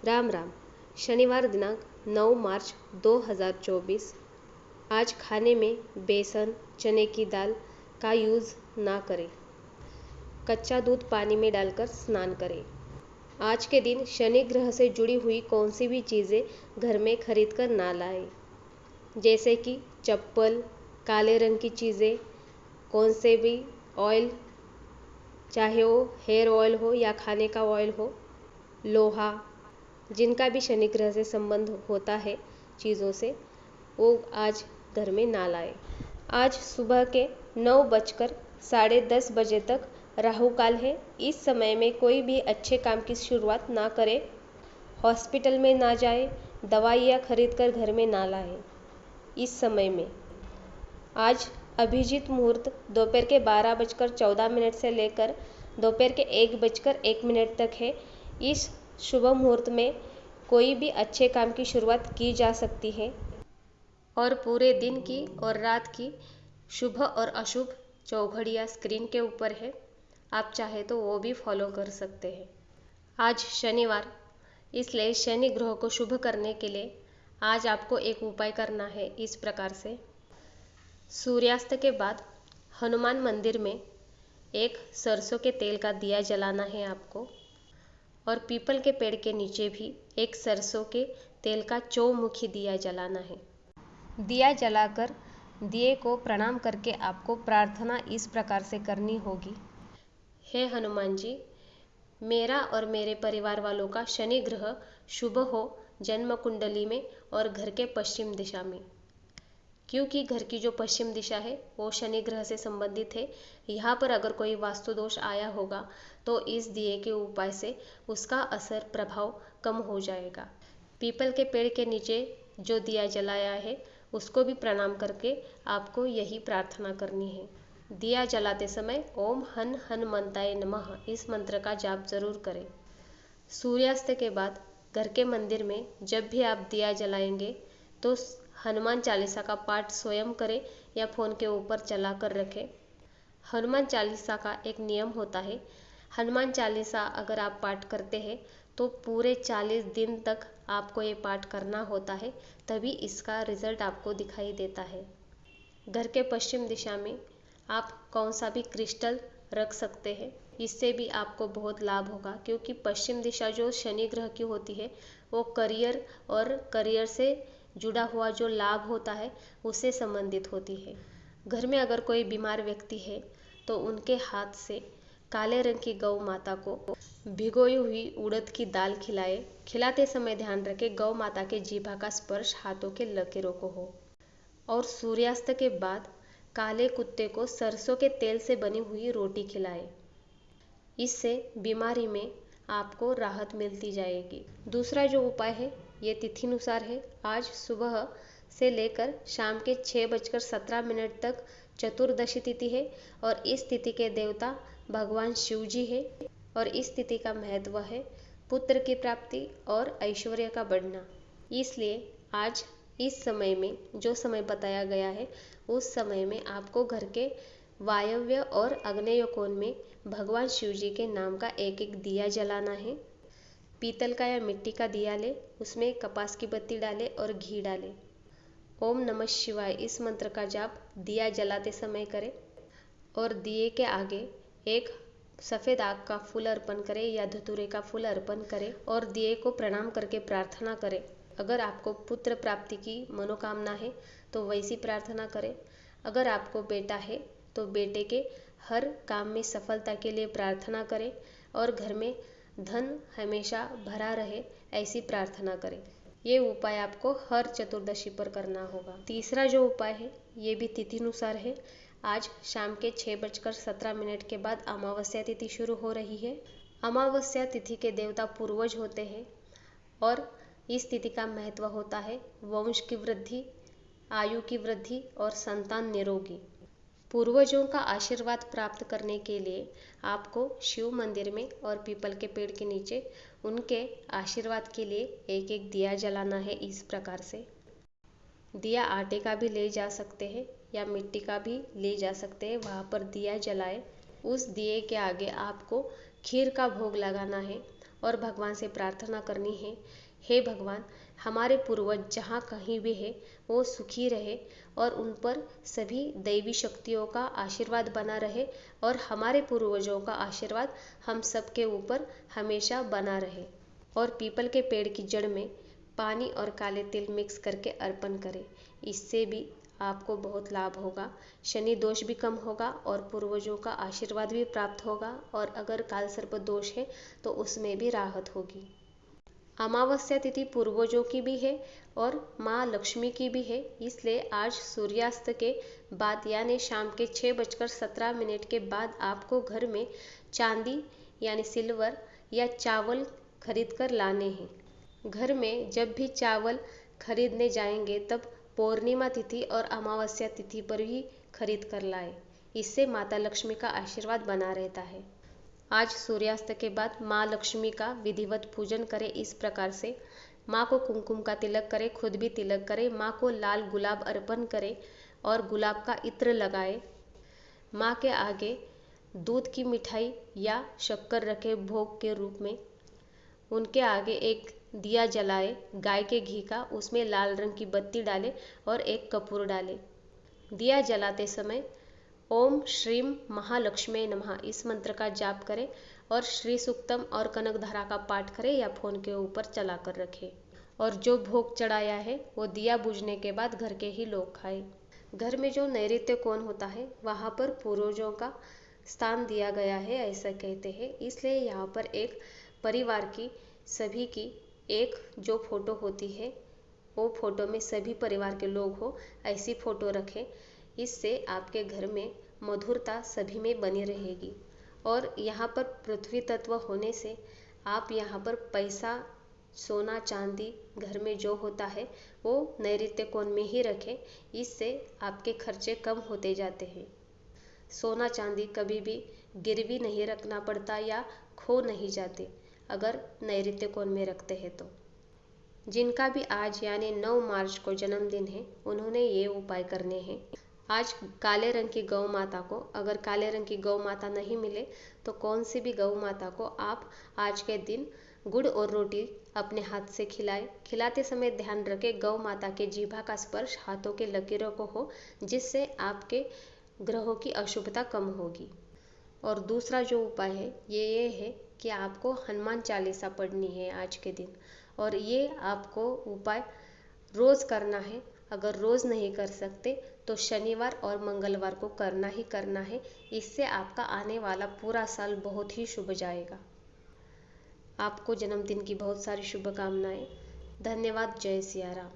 राम राम। शनिवार दिनांक 9 मार्च 2024। आज खाने में बेसन चने की दाल का यूज़ ना करें। कच्चा दूध पानी में डालकर स्नान करें। आज के दिन शनि ग्रह से जुड़ी हुई कौन सी भी चीज़ें घर में खरीद कर ना लाएं, जैसे कि चप्पल, काले रंग की चीज़ें, कौन से भी ऑयल, चाहे वो हेयर ऑयल हो या खाने का ऑयल हो, लोहा, जिनका भी शनि ग्रह से संबंध होता है चीज़ों से, वो आज घर में ना लाए। आज सुबह के 9:10 बजे तक राहु काल है। इस समय में कोई भी अच्छे काम की शुरुआत ना करें, हॉस्पिटल में ना जाए, दवाइयाँ खरीद कर घर में ना लाए। इस समय में आज अभिजीत मुहूर्त दोपहर के 12:14 से लेकर दोपहर के 1:01 तक है। इस शुभ मुहूर्त में कोई भी अच्छे काम की शुरुआत की जा सकती है और पूरे दिन की और रात की शुभ और अशुभ चौघड़ियाँ स्क्रीन के ऊपर है। आप चाहे तो वो भी फॉलो कर सकते हैं। आज शनिवार, इसलिए शनि ग्रह को शुभ करने के लिए आज आपको एक उपाय करना है। इस प्रकार से सूर्यास्त के बाद हनुमान मंदिर में एक सरसों के तेल का दिया जलाना है आपको, और पीपल के पेड़ के नीचे भी एक सरसों के तेल का चौमुखी दिया जलाना है। दिया जलाकर दिए को प्रणाम करके आपको प्रार्थना इस प्रकार से करनी होगी। हे हनुमान जी, मेरा और मेरे परिवार वालों का शनि ग्रह शुभ हो जन्म कुंडली में और घर के पश्चिम दिशा में, क्योंकि घर की जो पश्चिम दिशा है वो शनि ग्रह से संबंधित है। यहाँ पर अगर कोई वास्तु दोष आया होगा तो इस दिए के उपाय से उसका असर प्रभाव कम हो जाएगा। पीपल के पेड़ के नीचे जो दिया जलाया है उसको भी प्रणाम करके आपको यही प्रार्थना करनी है। दिया जलाते समय ओम हन हनुमंताय नमः इस मंत्र का जाप जरूर करें। सूर्यास्त के बाद घर के मंदिर में जब भी आप दिया जलाएंगे तो हनुमान चालीसा का पाठ स्वयं करें या फ़ोन के ऊपर चला कर रखें। हनुमान चालीसा का एक नियम होता है, हनुमान चालीसा अगर आप पाठ करते हैं तो पूरे 40 दिन तक आपको ये पाठ करना होता है, तभी इसका रिजल्ट आपको दिखाई देता है। घर के पश्चिम दिशा में आप कौन सा भी क्रिस्टल रख सकते हैं, इससे भी आपको बहुत लाभ होगा, क्योंकि पश्चिम दिशा जो शनि ग्रह की होती है वो करियर और करियर से जुड़ा हुआ जो लाभ होता है उससे संबंधित होती है। घर में अगर कोई बीमार व्यक्ति है तो उनके हाथ से काले रंग की गौ माता को भिगोई हुई उड़द की दाल खिलाए। खिलाते समय ध्यान रखें गौ माता के जीभा का स्पर्श हाथों के लकीरों को हो। और सूर्यास्त के बाद काले कुत्ते को सरसों के तेल से बनी हुई रोटी खिलाए। इससे बीमारी में आपको राहत मिलती जाएगी। दूसरा जो उपाय है ये तिथि अनुसार है। आज सुबह से लेकर शाम के 6:17 तक चतुर्दशी तिथि है और इस तिथि के देवता भगवान शिव जी है। और इस तिथि का महत्व है पुत्र की प्राप्ति और ऐश्वर्य का बढ़ना। इसलिए आज इस समय में जो समय बताया गया है उस समय में आपको घर के वायव्य और आग्नेय कोण में भगवान शिव जी के नाम का एक एक दिया जलाना है। पीतल का या मिट्टी का दिया ले, उसमें कपास की बत्ती डाले और घी डाले। ओम नमः शिवाय इस मंत्र का जाप दिया जलाते समय करें और दिए के आगे एक सफ़ेद आग का फूल अर्पण करें या धतूरे का फूल अर्पण करें और दिए को प्रणाम करके प्रार्थना करें। अगर आपको पुत्र प्राप्ति की मनोकामना है तो वैसी प्रार्थना करें। अगर आपको बेटा है तो बेटे के हर काम में सफलता के लिए प्रार्थना करें और घर में धन हमेशा भरा रहे ऐसी प्रार्थना करें। ये उपाय आपको हर चतुर्दशी पर करना होगा। तीसरा जो उपाय है ये भी तिथि अनुसार है। आज शाम के 6:17 के बाद अमावस्या तिथि शुरू हो रही है। अमावस्या तिथि के देवता पूर्वज होते हैं और इस तिथि का महत्व होता है वंश की वृद्धि, आयु की वृद्धि और संतान निरोगी। पूर्वजों का आशीर्वाद प्राप्त करने के लिए आपको शिव मंदिर में और पीपल के पेड़ के नीचे उनके आशीर्वाद के लिए एक एक दिया जलाना है। इस प्रकार से दिया आटे का भी ले जा सकते हैं या मिट्टी का भी ले जा सकते हैं, वहाँ पर दिया जलाए। उस दिए के आगे आपको खीर का भोग लगाना है और भगवान से प्रार्थना करनी है, हे भगवान, हमारे पूर्वज जहाँ कहीं भी है वो सुखी रहे और उन पर सभी दैवी शक्तियों का आशीर्वाद बना रहे और हमारे पूर्वजों का आशीर्वाद हम सबके ऊपर हमेशा बना रहे। और पीपल के पेड़ की जड़ में पानी और काले तिल मिक्स करके अर्पण करें। इससे भी आपको बहुत लाभ होगा, शनि दोष भी कम होगा और पूर्वजों का आशीर्वाद भी प्राप्त होगा, और अगर काल सर्प दोष है तो उसमें भी राहत होगी। अमावस्या तिथि पूर्वजों की भी है और माँ लक्ष्मी की भी है, इसलिए आज सूर्यास्त के बाद यानी शाम के 6:17 के बाद आपको घर में चांदी यानी सिल्वर या चावल खरीद कर लाने हैं। घर में जब भी चावल खरीदने जाएंगे तब पूर्णिमा तिथि और अमावस्या तिथि पर ही खरीद कर लाए, इससे माता लक्ष्मी का आशीर्वाद बना रहता है। आज सूर्यास्त के बाद माँ लक्ष्मी का विधिवत पूजन करें इस प्रकार से। माँ को कुमकुम का तिलक करें, खुद भी तिलक करें, माँ को लाल गुलाब अर्पण करें और गुलाब का इत्र लगाएं। माँ के आगे दूध की मिठाई या शक्कर रखें भोग के रूप में। उनके आगे एक दिया जलाए गाय के घी का, उसमें लाल रंग की बत्ती डालें और एक कपूर डालें। दिया जलाते समय ओम श्रीम महालक्ष्मी नमः इस मंत्र का जाप करें और श्री सूक्तम और कनकधारा का पाठ करें या फोन के ऊपर चला कर रखें। और जो भोग चढ़ाया है वो दिया बुझने के बाद घर के ही लोग खाएं। घर में जो नैऋत्य कोण होता है वहाँ पर पूर्वजों का स्थान दिया गया है ऐसा कहते हैं, इसलिए यहाँ पर एक परिवार की सभी की एक जो फोटो होती है वो फोटो में सभी परिवार के लोग हो ऐसी फोटो रखें। इससे आपके घर में मधुरता सभी में बनी रहेगी। और यहाँ पर पृथ्वी तत्व होने से आप यहाँ पर पैसा, सोना, चांदी घर में जो होता है वो नैऋत्य कोण में ही रखें, इससे आपके खर्चे कम होते जाते हैं। सोना चांदी कभी भी गिरवी नहीं रखना पड़ता या खो नहीं जाते अगर नैऋत्य कोण में रखते हैं तो। जिनका भी आज यानी 9 मार्च को जन्मदिन है उन्होंने ये उपाय करने हैं। आज काले रंग की गौ माता को, अगर काले रंग की गौ माता नहीं मिले तो कौन सी भी गौ माता को आप आज के दिन गुड़ और रोटी अपने हाथ से खिलाएं। खिलाते समय ध्यान रखें गौ माता के जीभा का स्पर्श हाथों के लकीरों को हो, जिससे आपके ग्रहों की अशुभता कम होगी। और दूसरा जो उपाय है ये है कि आपको हनुमान चालीसा पढ़नी है आज के दिन, और ये आपको उपाय रोज़ करना है। अगर रोज़ नहीं कर सकते तो शनिवार और मंगलवार को करना ही करना है, इससे आपका आने वाला पूरा साल बहुत ही शुभ जाएगा। आपको जन्मदिन की बहुत सारी शुभकामनाएं। धन्यवाद। जय सिया राम।